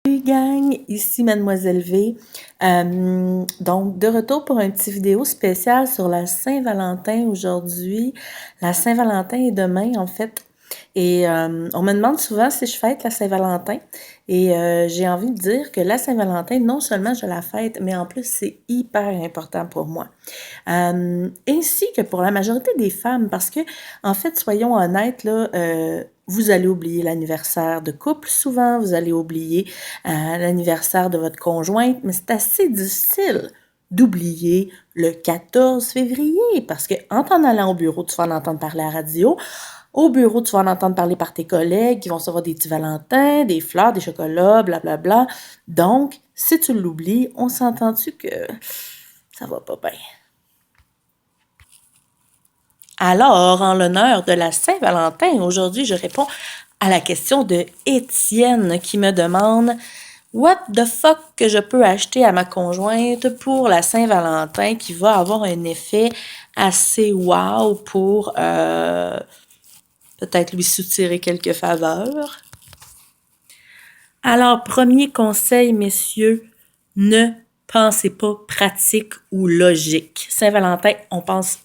Salut gang, ici Mademoiselle V. Donc, de retour pour un petit vidéo spécial sur la Saint-Valentin aujourd'hui. La Saint-Valentin est demain, en fait. Et on me demande souvent si je fête la Saint-Valentin. Et j'ai envie de dire que la Saint-Valentin, non seulement je la fête, mais en plus, c'est hyper important pour moi. Ainsi que pour la majorité des femmes, parce que, en fait, soyons honnêtes, là, vous allez oublier l'anniversaire de couple souvent, vous allez oublier l'anniversaire de votre conjointe, mais c'est assez difficile d'oublier le 14 février, parce que en t'en allant au bureau, tu vas en entendre parler à la radio. Au bureau, tu vas en entendre parler par tes collègues qui vont recevoir des petits valentins, des fleurs, des chocolats, blablabla. Donc, si tu l'oublies, on s'entend-tu que ça va pas bien? Alors, en l'honneur de la Saint-Valentin, aujourd'hui, je réponds à la question de Étienne qui me demande What the fuck que je peux acheter à ma conjointe pour la Saint-Valentin qui va avoir un effet assez wow pour peut-être lui soutirer quelques faveurs. Alors, premier conseil, messieurs, ne pensez pas pratique ou logique. Saint-Valentin, on pense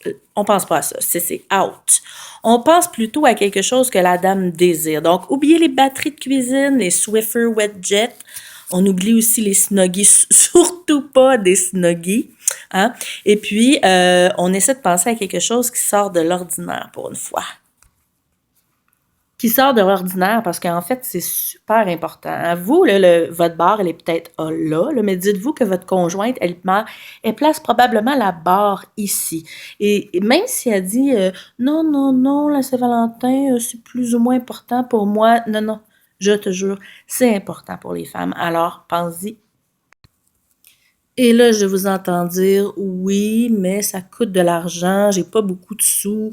pas à ça. C'est out. On pense plutôt à quelque chose que la dame désire. Donc, oubliez les batteries de cuisine, les Swiffer Wetjet. On oublie aussi les Snuggies, surtout pas des Snuggies. Hein? Et puis, on essaie de penser à quelque chose qui sort de l'ordinaire pour une fois. Qui sort de l'ordinaire parce qu'en fait, c'est super important. Vous, là, votre barre, elle est peut-être là, mais dites-vous que votre conjointe, elle place probablement la barre ici. Et même si elle dit non, non, non, la Saint-Valentin, c'est plus ou moins important pour moi. Non, non, je te jure, c'est important pour les femmes. Alors, pense-y. Et là, je vous entends dire, oui, mais ça coûte de l'argent, j'ai pas beaucoup de sous.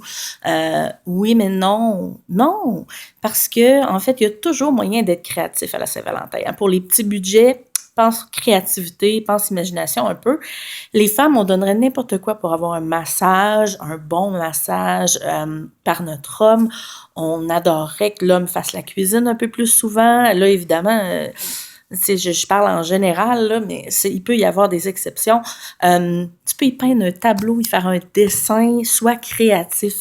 Oui, mais non, non, parce que en fait, il y a toujours moyen d'être créatif à la Saint-Valentin. Hein. Pour les petits budgets, pense créativité, pense imagination un peu. Les femmes, on donnerait n'importe quoi pour avoir un massage, un bon massage par notre homme. On adorerait que l'homme fasse la cuisine un peu plus souvent. Là, évidemment... je parle en général, là, mais il peut y avoir des exceptions. Tu peux y peindre un tableau, y faire un dessin, sois créatif.